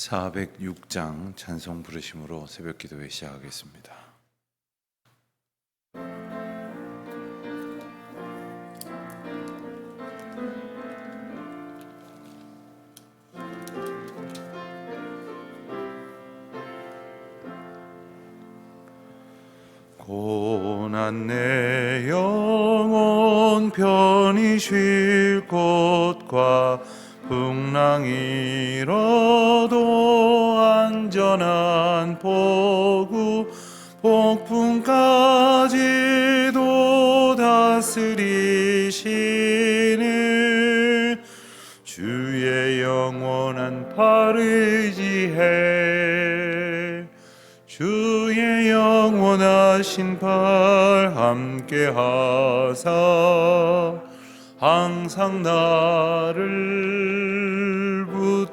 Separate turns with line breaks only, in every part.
406장 찬송 부르심으로 새벽 기도회 시작하겠습니다. 고난 내 영혼 편히 쉴 곳과 풍랑 일어도 안전한 포구 폭풍까지도 다스리시는 주의 영원한 팔 의지해 주의 영원하신 팔 함께 하사 항상 나를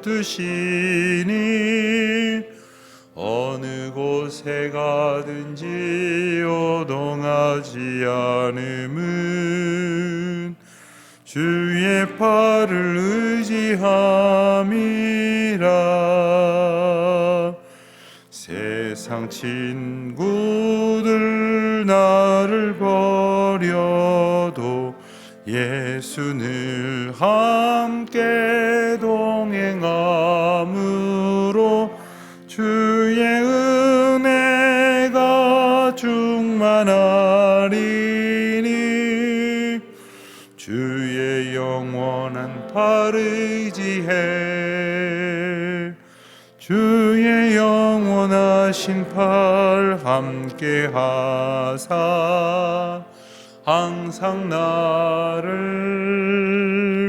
붙드시니 어느 곳에 가든지 요동하지 않음은 주의 팔을 의지함이라. 세상 친구들 나를 버려도 예수 늘 함께 동행함으로 주의 은혜가 충만하리니 주의 영원한 팔 의지해 주의 영원하신 팔 함께 하사 항상 나를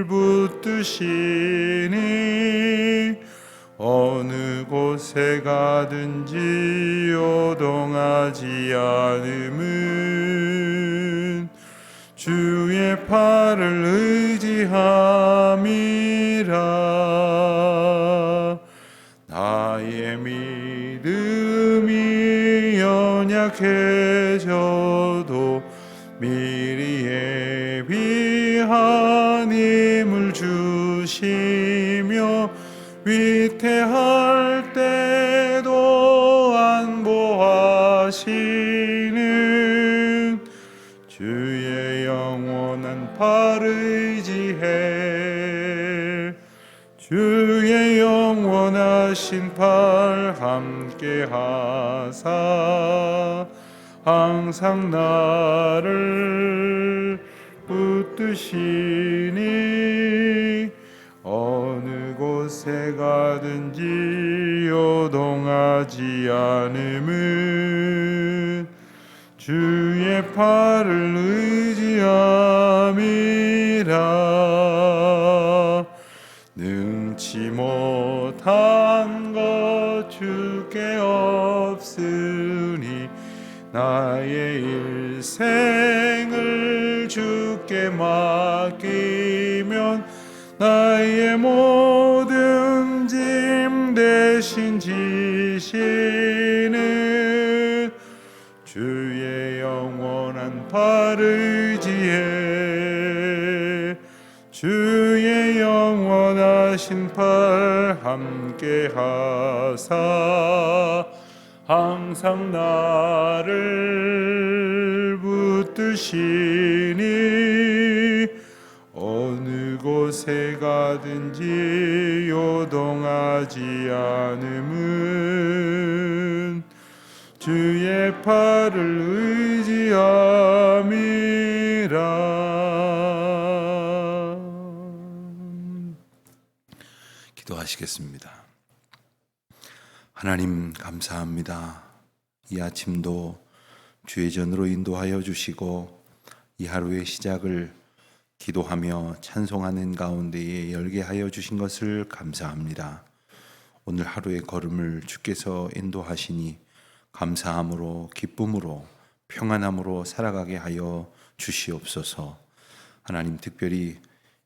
붙드시니 어느 곳에 가든지 요동하지 않음은 주의 팔을 의지함이라. 나의 믿음이 연약해져도 미리 예비한 힘을 주시며 위태할 때도 안보하시는 주의 영원한 팔 의지해 주의 영원하신 팔 함께 하사 항상 나를 붙드시니 어느 곳에 가든지 요동하지 않음은 주의 팔을 의지함이라. 능치 못한 것 주께 없으니 나의 일생을 주께 맡기면 나의 모든 짐 대신 지시는 주의 영원한 팔 의지해 주의 영원하신 팔 함께 하사 항상 나를 붙드시니 어느 곳에 가든지 요동하지 않음은 주의 팔을 의지함이라. 기도하시겠습니다. 하나님 감사합니다. 이 아침도 주의 전으로 인도하여 주시고 이 하루의 시작을 기도하며 찬송하는 가운데에 열게 하여 주신 것을 감사합니다. 오늘 하루의 걸음을 주께서 인도하시니 감사함으로 기쁨으로 평안함으로 살아가게 하여 주시옵소서. 하나님 특별히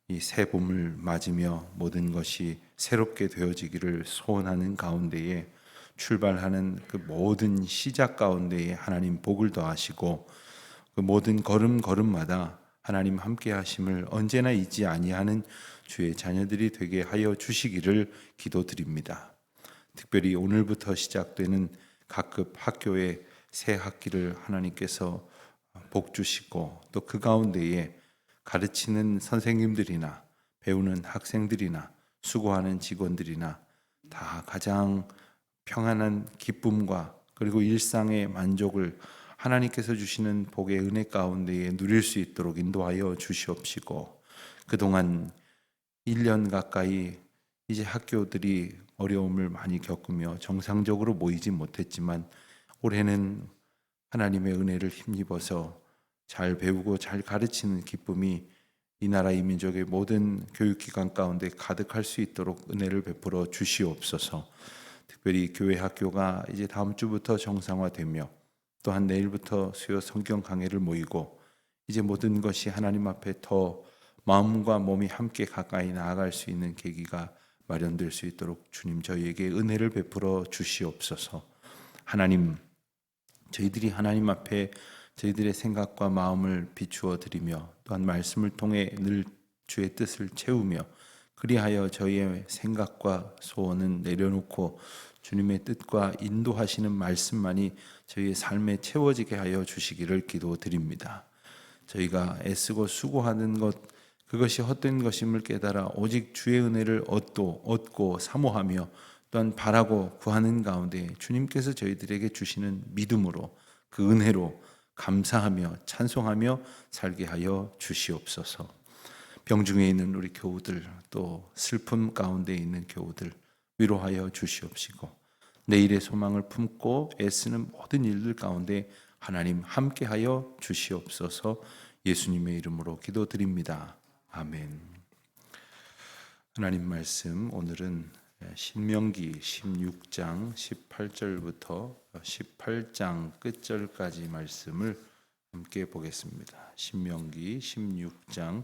이 새 봄을 맞으며 모든 것이 새롭게 되어지기를 소원하는 가운데에 출발하는 그 모든 시작 가운데에 하나님 복을 더하시고 그 모든 걸음걸음마다 하나님 함께 하심을 언제나 잊지 아니하는 주의 자녀들이 되게 하여 주시기를 기도드립니다. 특별히 오늘부터 시작되는 각급 학교의 새 학기를 하나님께서 복 주시고 또 그 가운데에 가르치는 선생님들이나 배우는 학생들이나 수고하는 직원들이나 다 가장 평안한 기쁨과 그리고 일상의 만족을 하나님께서 주시는 복의 은혜 가운데에 누릴 수 있도록 인도하여 주시옵시고, 그동안 1년 가까이 이제 학교들이 어려움을 많이 겪으며 정상적으로 모이지 못했지만 올해는 하나님의 은혜를 힘입어서 잘 배우고 잘 가르치는 기쁨이 이 나라 이 민족의 모든 교육기관 가운데 가득할 수 있도록 은혜를 베풀어 주시옵소서. 특별히 교회 학교가 이제 다음 주부터 정상화되며 또한 내일부터 수요 성경 강해를 모이고 이제 모든 것이 하나님 앞에 더 마음과 몸이 함께 가까이 나아갈 수 있는 계기가 마련될 수 있도록 주님 저희에게 은혜를 베풀어 주시옵소서. 하나님, 저희들이 하나님 앞에 저희들의 생각과 마음을 비추어 드리며 또한 말씀을 통해 늘 주의 뜻을 채우며 그리하여 저희의 생각과 소원은 내려놓고 주님의 뜻과 인도하시는 말씀만이 저희의 삶에 채워지게 하여 주시기를 기도드립니다. 저희가 애쓰고 수고하는 것 그것이 헛된 것임을 깨달아 오직 주의 은혜를 얻고 사모하며 또한 바라고 구하는 가운데 주님께서 저희들에게 주시는 믿음으로 그 은혜로 감사하며 찬송하며 살게 하여 주시옵소서. 병중에 있는 우리 교우들 또 슬픔 가운데 있는 교우들 위로하여 주시옵시고 내일의 소망을 품고 애쓰는 모든 일들 가운데 하나님 함께하여 주시옵소서. 예수님의 이름으로 기도드립니다. 아멘. 하나님 말씀 오늘은 신명기 16장 18절부터 18장 끝절까지 말씀을 함께 보겠습니다. 신명기 16장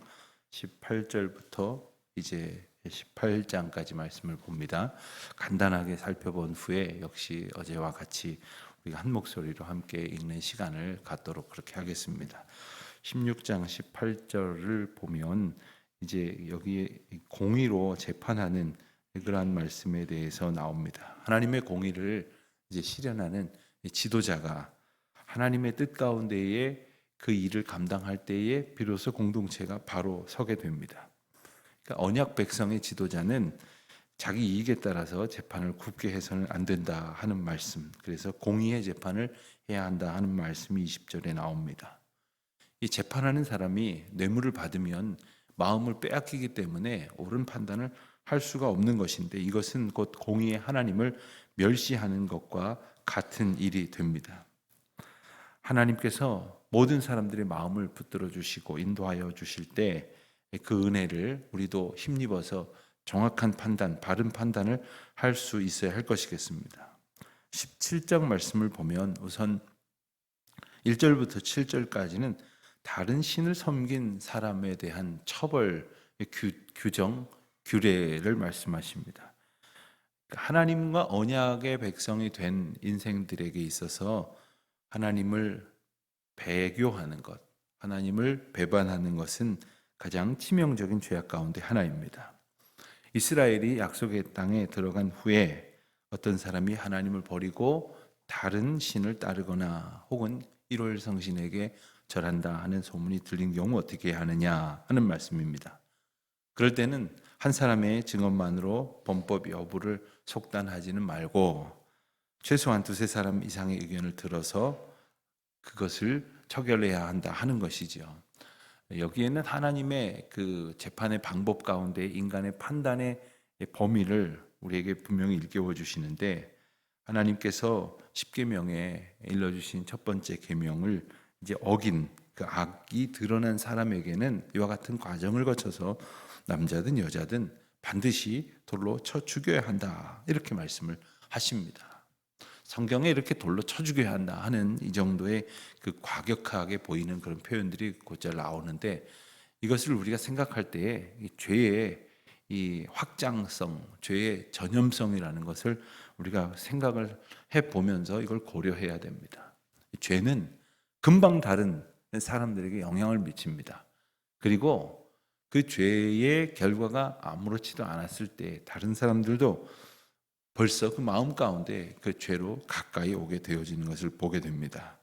18절부터 이제 18장까지 말씀을 봅니다. 간단하게 살펴본 후에 역시 어제와 같이 우리가 한 목소리로 함께 읽는 시간을 갖도록 그렇게 하겠습니다. 16장 18절을 보면 이제 여기에 공의로 재판하는 그러한 말씀에 대해서 나옵니다. 하나님의 공의를 이제 실현하는 지도자가 하나님의 뜻 가운데에 그 일을 감당할 때에 비로소 공동체가 바로 서게 됩니다. 그러니까 언약 백성의 지도자는 자기 이익에 따라서 재판을 굽게 해서는 안 된다 하는 말씀, 그래서 공의의 재판을 해야 한다 하는 말씀이 20절에 나옵니다. 이 재판하는 사람이 뇌물을 받으면 마음을 빼앗기기 때문에 옳은 판단을 할 수가 없는 것인데 이것은 곧 공의의 하나님을 멸시하는 것과 같은 일이 됩니다. 하나님께서 모든 사람들의 마음을 붙들어 주시고 인도하여 주실 때 그 은혜를 우리도 힘입어서 정확한 판단, 바른 판단을 할 수 있어야 할 것이겠습니다. 17장 말씀을 보면 우선 1절부터 7절까지는 다른 신을 섬긴 사람에 대한 처벌, 규정, 규례를 말씀하십니다. 하나님과 언약의 백성이 된 인생들에게 있어서 하나님을 배교하는 것, 하나님을 배반하는 것은 가장 치명적인 죄악 가운데 하나입니다. 이스라엘이 약속의 땅에 들어간 후에 어떤 사람이 하나님을 버리고 다른 신을 따르거나 혹은 일월 성신에게 절한다 하는 소문이 들린 경우 어떻게 하느냐 하는 말씀입니다. 그럴 때는 한 사람의 증언만으로 범법 여부를 속단하지는 말고 최소한 두세 사람 이상의 의견을 들어서 그것을 처결해야 한다 하는 것이죠. 여기에는 하나님의 그 재판의 방법 가운데 인간의 판단의 범위를 우리에게 분명히 일깨워 주시는데 하나님께서 십계명에 일러주신 첫 번째 계명을 이제 어긴 그 악이 드러난 사람에게는 이와 같은 과정을 거쳐서 남자든 여자든 반드시 돌로 쳐 죽여야 한다 이렇게 말씀을 하십니다. 성경에 이렇게 돌로 쳐 죽여야 한다 하는 이 정도의 그 과격하게 보이는 그런 표현들이 곧잘 나오는데 이것을 우리가 생각할 때에 이 죄의 이 확장성, 죄의 전염성이라는 것을 우리가 생각을 해보면서 이걸 고려해야 됩니다. 죄는 금방 다른 사람들에게 영향을 미칩니다. 그리고 그 죄의 결과가 아무렇지도 않았을 때 다른 사람들도 벌써 그 마음 가운데 그 죄로 가까이 오게 되어지는 것을 보게 됩니다.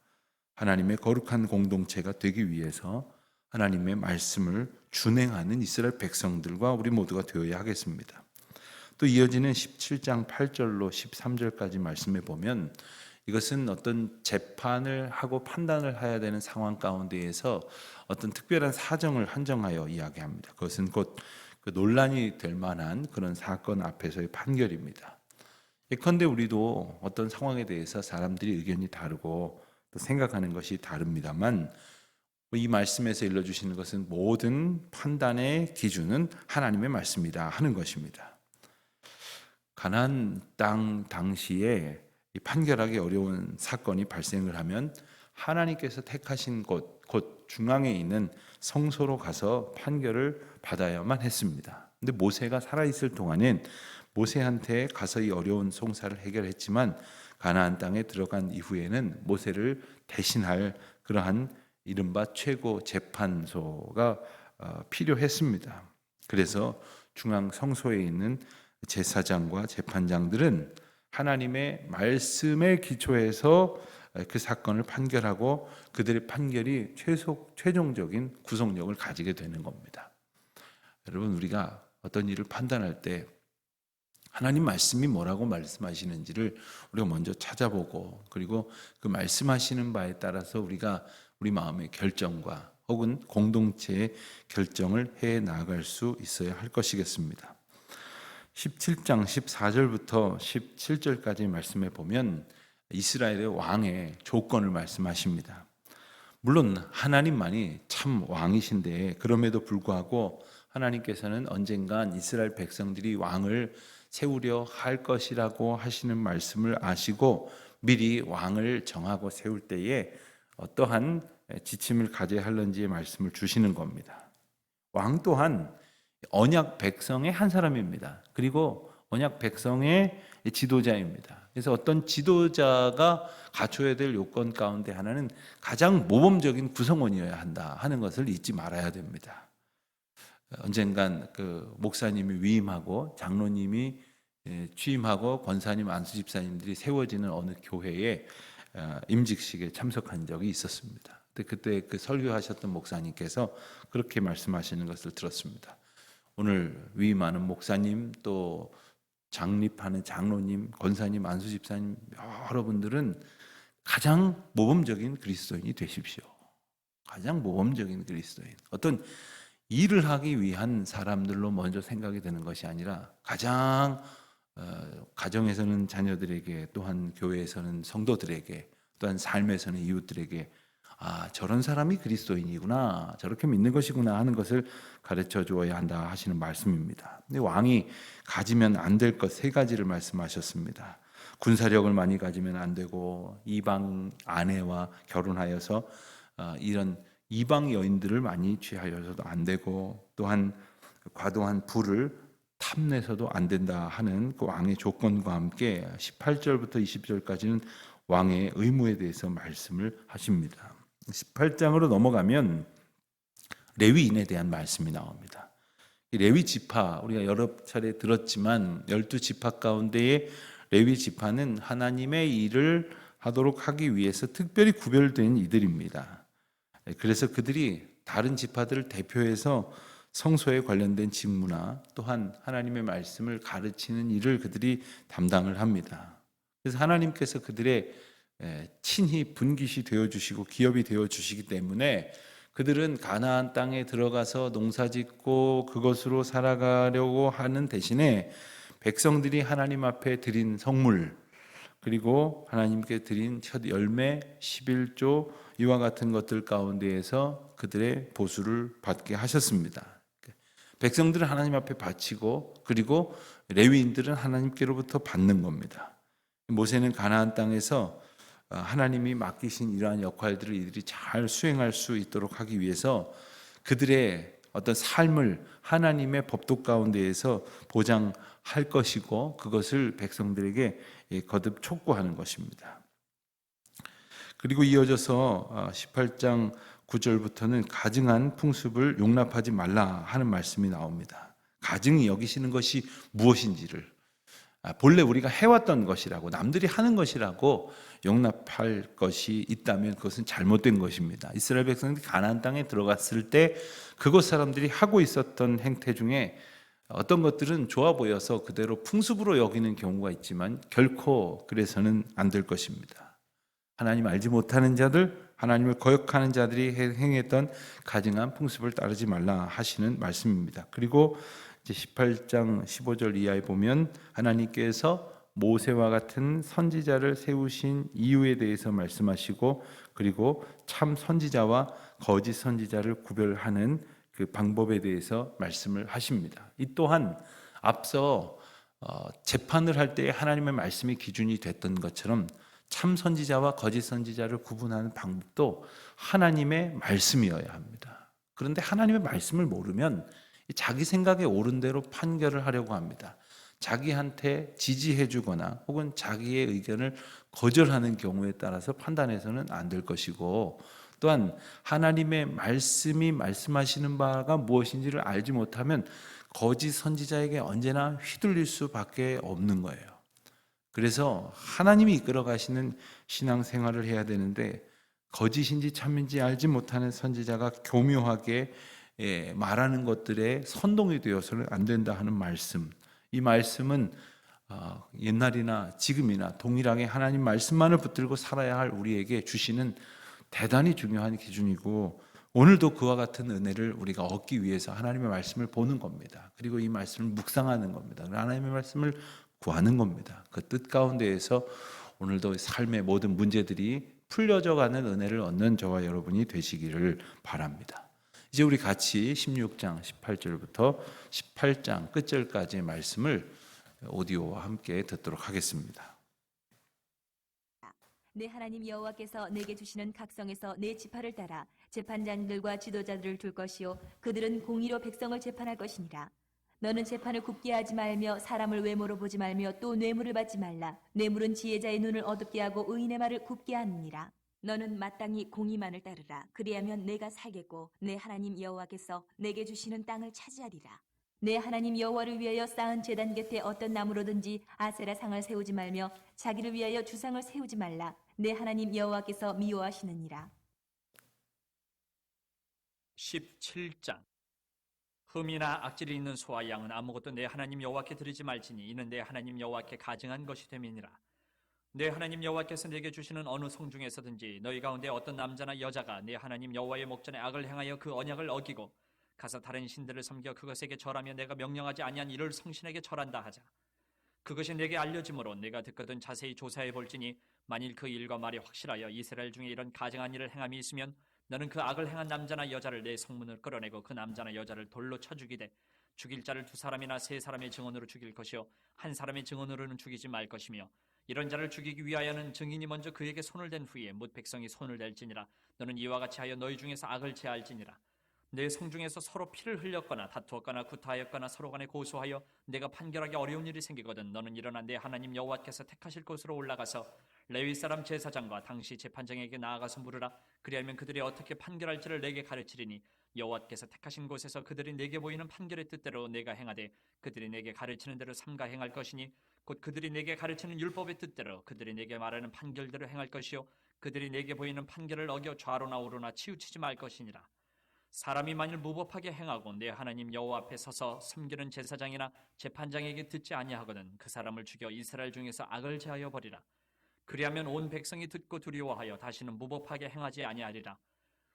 하나님의 거룩한 공동체가 되기 위해서 하나님의 말씀을 준행하는 이스라엘 백성들과 우리 모두가 되어야 하겠습니다. 또 이어지는 17장 8절로 13절까지 말씀해 보면 이것은 어떤 재판을 하고 판단을 해야 되는 상황 가운데에서 어떤 특별한 사정을 한정하여 이야기합니다. 그것은 곧 그 논란이 될 만한 그런 사건 앞에서의 판결입니다. 예컨대 우리도 어떤 상황에 대해서 사람들이 의견이 다르고 또 생각하는 것이 다릅니다만 이 말씀에서 일러주시는 것은 모든 판단의 기준은 하나님의 말씀이다 하는 것입니다. 가나안 땅 당시에 이 판결하기 어려운 사건이 발생을 하면 하나님께서 택하신 곳, 곧 중앙에 있는 성소로 가서 판결을 받아야만 했습니다. 근데 모세가 살아있을 동안엔 모세한테 가서 이 어려운 송사를 해결했지만 가나안 땅에 들어간 이후에는 모세를 대신할 그러한 이른바 최고 재판소가 필요했습니다. 그래서 중앙 성소에 있는 제사장과 재판장들은 하나님의 말씀에 기초해서 그 사건을 판결하고 그들의 판결이 최종적인 구속력을 가지게 되는 겁니다. 여러분, 우리가 어떤 일을 판단할 때 하나님 말씀이 뭐라고 말씀하시는지를 우리가 먼저 찾아보고 그리고 그 말씀하시는 바에 따라서 우리가 우리 마음의 결정과 혹은 공동체의 결정을 해 나갈 수 있어야 할 것이겠습니다. 17장 14절부터 17절까지 말씀해 보면 이스라엘의 왕의 조건을 말씀하십니다. 물론 하나님만이 참 왕이신데 그럼에도 불구하고 하나님께서는 언젠간 이스라엘 백성들이 왕을 세우려 할 것이라고 하시는 말씀을 아시고 미리 왕을 정하고 세울 때에 어떠한 지침을 가져야 할는지의 말씀을 주시는 겁니다. 왕 또한 언약 백성의 한 사람입니다. 그리고 언약 백성의 지도자입니다. 그래서 어떤 지도자가 갖춰야 될 요건 가운데 하나는 가장 모범적인 구성원이어야 한다 하는 것을 잊지 말아야 됩니다. 언젠간 그 목사님이 위임하고 장로님이 취임하고 권사님, 안수집사님들이 세워지는 어느 교회에 임직식에 참석한 적이 있었습니다. 그때 그 설교하셨던 목사님께서 그렇게 말씀하시는 것을 들었습니다. 오늘 위임하는 목사님 또 장립하는 장로님, 권사님, 안수집사님 여러분들은 가장 모범적인 그리스도인이 되십시오. 가장 모범적인 그리스도인. 어떤 일을 하기 위한 사람들로 먼저 생각이 되는 것이 아니라 가장 가정에서는 자녀들에게 또한 교회에서는 성도들에게 또한 삶에서는 이웃들에게 저런 사람이 그리스도인이구나 저렇게 믿는 것이구나 하는 것을 가르쳐 주어야 한다 하시는 말씀입니다. 근데 왕이 가지면 안 될 것 세 가지를 말씀하셨습니다. 군사력을 많이 가지면 안 되고 이방 아내와 결혼하여서 이런 이방 여인들을 많이 취하여서도 안 되고 또한 과도한 부를 탐내서도 안 된다 하는 그 왕의 조건과 함께 18절부터 20절까지는 왕의 의무에 대해서 말씀을 하십니다. 18장으로 넘어가면 레위인에 대한 말씀이 나옵니다. 레위 지파 우리가 여러 차례 들었지만 12지파 가운데의 레위 지파는 하나님의 일을 하도록 하기 위해서 특별히 구별된 이들입니다. 그래서 그들이 다른 지파들을 대표해서 성소에 관련된 직무나 또한 하나님의 말씀을 가르치는 일을 그들이 담당을 합니다. 그래서 하나님께서 그들의 친히 분깃이 되어주시고 기업이 되어주시기 때문에 그들은 가나안 땅에 들어가서 농사짓고 그것으로 살아가려고 하는 대신에 백성들이 하나님 앞에 드린 성물 그리고 하나님께 드린 첫 열매 11조 이와 같은 것들 가운데에서 그들의 보수를 받게 하셨습니다. 백성들은 하나님 앞에 바치고 그리고 레위인들은 하나님께로부터 받는 겁니다. 모세는 가나안 땅에서 하나님이 맡기신 이러한 역할들을 이들이 잘 수행할 수 있도록 하기 위해서 그들의 어떤 삶을 하나님의 법도 가운데에서 보장할 것이고 그것을 백성들에게 거듭 촉구하는 것입니다. 그리고 이어져서 18장 9절부터는 가증한 풍습을 용납하지 말라 하는 말씀이 나옵니다. 가증이 여기시는 것이 무엇인지를 본래 우리가 해왔던 것이라고, 남들이 하는 것이라고 용납할 것이 있다면 그것은 잘못된 것입니다. 이스라엘 백성들이 가나안 땅에 들어갔을 때 그곳 사람들이 하고 있었던 행태 중에 어떤 것들은 좋아 보여서 그대로 풍습으로 여기는 경우가 있지만 결코 그래서는 안 될 것입니다. 하나님 알지 못하는 자들, 하나님을 거역하는 자들이 행했던 가증한 풍습을 따르지 말라 하시는 말씀입니다. 그리고 이제 18장 15절 이하에 보면 하나님께서 모세와 같은 선지자를 세우신 이유에 대해서 말씀하시고, 그리고 참 선지자와 거짓 선지자를 구별하는 그 방법에 대해서 말씀을 하십니다. 이 또한 앞서 재판을 할 때 하나님의 말씀이 기준이 됐던 것처럼 참 선지자와 거짓 선지자를 구분하는 방법도 하나님의 말씀이어야 합니다. 그런데 하나님의 말씀을 모르면 자기 생각에 옳은 대로 판결을 하려고 합니다. 자기한테 지지해 주거나 혹은 자기의 의견을 거절하는 경우에 따라서 판단해서는 안 될 것이고, 또한 하나님의 말씀이 말씀하시는 바가 무엇인지를 알지 못하면 거짓 선지자에게 언제나 휘둘릴 수밖에 없는 거예요. 그래서 하나님이 이끌어 가시는 신앙생활을 해야 되는데, 거짓인지 참인지 알지 못하는 선지자가 교묘하게 말하는 것들에 선동이 되어서는 안 된다 하는 말씀, 이 말씀은 옛날이나 지금이나 동일하게 하나님 말씀만을 붙들고 살아야 할 우리에게 주시는 대단히 중요한 기준이고, 오늘도 그와 같은 은혜를 우리가 얻기 위해서 하나님의 말씀을 보는 겁니다. 그리고 이 말씀을 묵상하는 겁니다. 하나님의 말씀을 구하는 겁니다. 그 뜻 가운데에서 오늘도 삶의 모든 문제들이 풀려져 가는 은혜를 얻는 저와 여러분이 되시기를 바랍니다. 이제 우리 같이 16장 18절부터 18장 끝절까지의 말씀을 오디오와 함께 듣도록 하겠습니다.
내 하나님 여호와께서 내게 주시는 각성에서 내 지파를 따라 재판장들과 지도자들을 둘 것이요 그들은 공의로 백성을 재판할 것이니라. 너는 재판을 굽게 하지 말며 사람을 외모로 보지 말며 또 뇌물을 받지 말라. 뇌물은 지혜자의 눈을 어둡게 하고 의인의 말을 굽게 하느니라. 너는 마땅히 공의만을 따르라. 그리하면 내가 살겠고 내 하나님 여호와께서 내게 주시는 땅을 차지하리라. 내 하나님 여호와를 위하여 쌓은 제단 곁에 어떤 나무로든지 아세라 상을 세우지 말며 자기를 위하여 주상을 세우지 말라. 내 하나님 여호와께서 미워하시느니라.
17장. 흠이나 악질이 있는 소와 양은 아무것도 내 하나님 여호와께 드리지 말지니 이는 내 하나님 여호와께 가증한 것이 됨이니라. 내 하나님 여호와께서 내게 주시는 어느 성 중에서든지 너희 가운데 어떤 남자나 여자가 내 하나님 여호와의 목전에 악을 행하여 그 언약을 어기고 가서 다른 신들을 섬겨 그것에게 절하며 내가 명령하지 아니한 이를 성신에게 절한다 하자. 그것이 내게 알려지므로 내가 듣거든 자세히 조사해 볼지니 만일 그 일과 말이 확실하여 이스라엘 중에 이런 가증한 일을 행함이 있으면 너는 그 악을 행한 남자나 여자를 내 성문을 끌어내고 그 남자나 여자를 돌로 쳐 죽이되 죽일 자를 2사람이나 3사람의 증언으로 죽일 것이요 한 사람의 증언으로는 죽이지 말 것이며 이런 자를 죽이기 위하여는 증인이 먼저 그에게 손을 댄 후에 뭇 백성이 손을 댈지니라. 너는 이와 같이 하여 너희 중에서 악을 제할지니라. 내 성중에서 서로 피를 흘렸거나 다투었거나 구타하였거나 서로 간에 고소하여 내가 판결하기 어려운 일이 생기거든 너는 일어나 내 하나님 여호와께서 택하실 곳으로 올라가서 레위 사람 제사장과 당시 재판장에게 나아가서 물으라. 그리하면 그들이 어떻게 판결할지를 내게 가르치리니 여호와께서 택하신 곳에서 그들이 내게 보이는 판결의 뜻대로 내가 행하되 그들이 내게 가르치는 대로 삼가 행할 것이니 곧 그들이 내게 가르치는 율법의 뜻대로 그들이 내게 말하는 판결대로 행할 것이요 그들이 내게 보이는 판결을 어겨 좌로나 우로나 치우치지 말 것이니라. 사람이 만일 무법하게 행하고 내 하나님 여호와 앞에 서서 섬기는 제사장이나 재판장에게 듣지 아니하거든 그 사람을 죽여 이스라엘 중에서 악을 제하여 버리라. 그리하면 온 백성이 듣고 두려워하여 다시는 무법하게 행하지 아니하리라.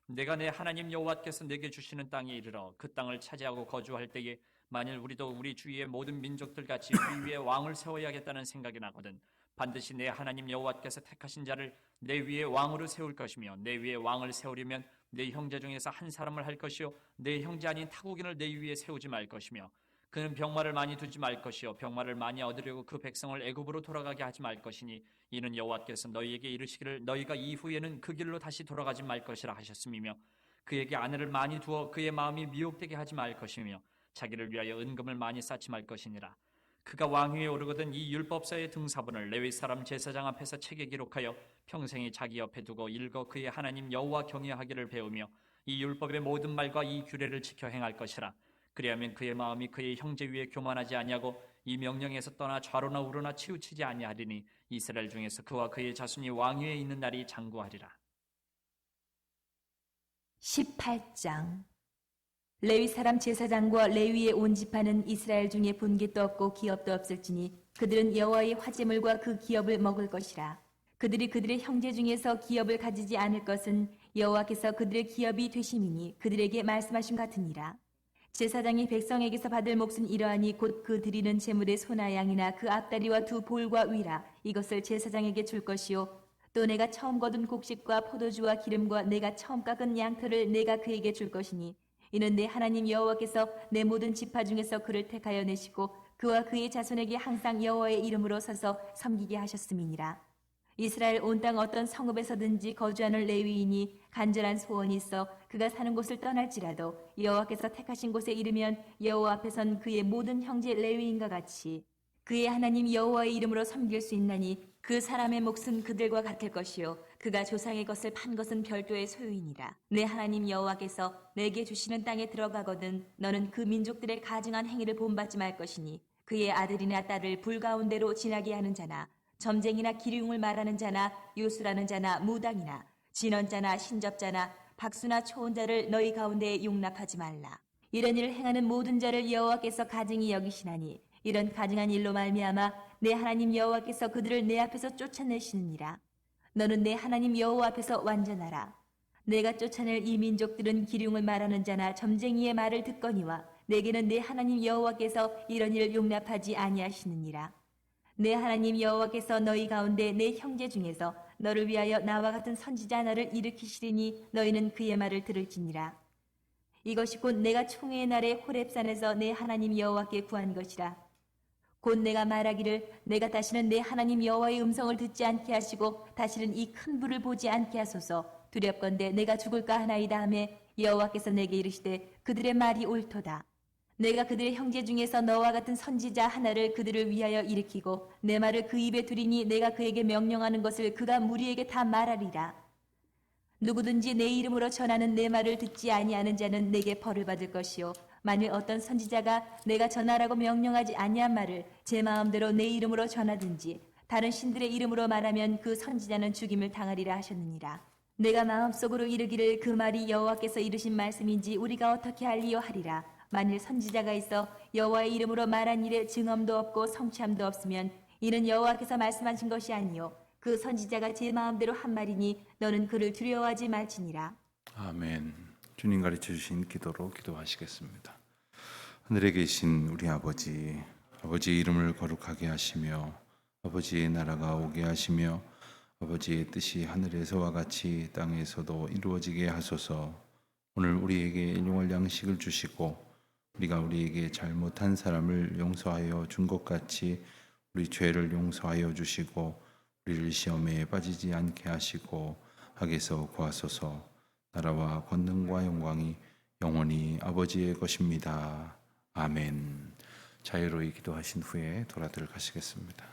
내가 내 하나님 여호와께서 내게 주시는 땅에 이르러 그 땅을 차지하고 거주할 때에 만일 우리도 우리 주위의 모든 민족들 같이 우리 위에 왕을 세워야겠다는 생각이 나거든 반드시 내 하나님 여호와께서 택하신 자를 내 위에 왕으로 세울 것이며 내 위에 왕을 세우려면 내 형제 중에서 한 사람을 할 것이요 내 형제 아닌 타국인을 내 위에 세우지 말 것이며 그는 병마를 많이 두지 말 것이요 병마를 많이 얻으려고 그 백성을 애굽으로 돌아가게 하지 말 것이니 이는 여호와께서 너희에게 이르시기를 너희가 이후에는 그 길로 다시 돌아가지 말 것이라 하셨음이며 그에게 아내를 많이 두어 그의 마음이 미혹되게 하지 말 것이며 자기를 위하여 은금을 많이 쌓지 말 것이니라. 그가 왕위에 오르거든 이 율법서의 등사본을 레위 사람 제사장 앞에서 책에 기록하여 평생이 자기 옆에 두고 읽어 그의 하나님 여호와 경외하기를 배우며 이 율법의 모든 말과 이 규례를 지켜 행할 것이라. 그리하면 그의 마음이 그의 형제 위에 교만하지 아니하고 이 명령에서 떠나 좌로나 우로나 치우치지 아니하리니 이스라엘 중에서 그와 그의 자손이 왕위에 있는 날이 장구하리라.
18장 레위 사람 제사장과 레위의 온 지파는 이스라엘 중에 분깃도 없고 기업도 없을지니 그들은 여호와의 화제물과 그 기업을 먹을 것이라. 그들이 그들의 형제 중에서 기업을 가지지 않을 것은 여호와께서 그들의 기업이 되심이니 그들에게 말씀하신 같으니라. 제사장이 백성에게서 받을 몫은 이러하니 곧 그 드리는 제물의 소나 양이나 그 앞다리와 두 볼과 위라 이것을 제사장에게 줄 것이요 또 내가 처음 거둔 곡식과 포도주와 기름과 내가 처음 깎은 양털을 내가 그에게 줄 것이니 이는 내 하나님 여호와께서 내 모든 지파 중에서 그를 택하여 내시고 그와 그의 자손에게 항상 여호와의 이름으로 서서 섬기게 하셨음이니라. 이스라엘 온 땅 어떤 성읍에서든지 거주하는 레위인이 간절한 소원이 있어 그가 사는 곳을 떠날지라도 여호와께서 택하신 곳에 이르면 여호와 앞에선 그의 모든 형제 레위인과 같이 그의 하나님 여호와의 이름으로 섬길 수 있나니 그 사람의 몫은 그들과 같을 것이요 그가 조상의 것을 판 것은 별도의 소유이니라. 내 하나님 여호와께서 내게 주시는 땅에 들어가거든 너는 그 민족들의 가증한 행위를 본받지 말 것이니 그의 아들이나 딸을 불 가운데로 지나게 하는 자나 점쟁이나 기륭을 말하는 자나 요술하는 자나 무당이나 진언자나 신접자나 박수나 초혼자를 너희 가운데에 용납하지 말라. 이런 일을 행하는 모든 자를 여호와께서 가증히 여기시나니 이런 가증한 일로 말미암아 내 하나님 여호와께서 그들을 내 앞에서 쫓아내시느니라. 너는 내 하나님 여호와 앞에서 완전하라. 내가 쫓아낼 이 민족들은 기륭을 말하는 자나 점쟁이의 말을 듣거니와 내게는 내 하나님 여호와께서 이런 일을 용납하지 아니하시느니라. 내 하나님 여호와께서 너희 가운데 내 형제 중에서 너를 위하여 나와 같은 선지자 하나를 일으키시리니 너희는 그의 말을 들을지니라. 이것이 곧 내가 총회의 날에 호렙산에서 내 하나님 여호와께 구한 것이라. 곧 내가 말하기를 내가 다시는 내 하나님 여호와의 음성을 듣지 않게 하시고 다시는 이 큰 불을 보지 않게 하소서. 두렵건대 내가 죽을까 하나이다 하며 여호와께서 내게 이르시되 그들의 말이 옳도다. 내가 그들의 형제 중에서 너와 같은 선지자 하나를 그들을 위하여 일으키고 내 말을 그 입에 두리니 내가 그에게 명령하는 것을 그가 무리에게 다 말하리라. 누구든지 내 이름으로 전하는 내 말을 듣지 아니하는 자는 내게 벌을 받을 것이요 만일 어떤 선지자가 내가 전하라고 명령하지 아니한 말을 제 마음대로 내 이름으로 전하든지 다른 신들의 이름으로 말하면 그 선지자는 죽임을 당하리라 하셨느니라. 내가 마음속으로 이르기를 그 말이 여호와께서 이르신 말씀인지 우리가 어떻게 알리요 하리라. 만일 선지자가 있어 여호와의 이름으로 말한 일에 증언도 없고 성취함도 없으면 이는 여호와께서 말씀하신 것이 아니요 그 선지자가 제 마음대로 한 말이니 너는 그를 두려워하지 말지니라.
아멘. 주님 가르쳐 주신 기도로 기도하시겠습니다. 하늘에 계신 우리 아버지, 아버지의 이름을 거룩하게 하시며 아버지의 나라가 오게 하시며 아버지의 뜻이 하늘에서와 같이 땅에서도 이루어지게 하소서. 오늘 우리에게 일용할 양식을 주시고 우리가 우리에게 잘못한 사람을 용서하여 준 것 같이 우리 죄를 용서하여 주시고 우리를 시험에 빠지지 않게 하시고 악에서 구하소서. 나라와 권능과 영광이 영원히 아버지의 것입니다. 아멘. 자유로이 기도하신 후에 돌아들 가시겠습니다.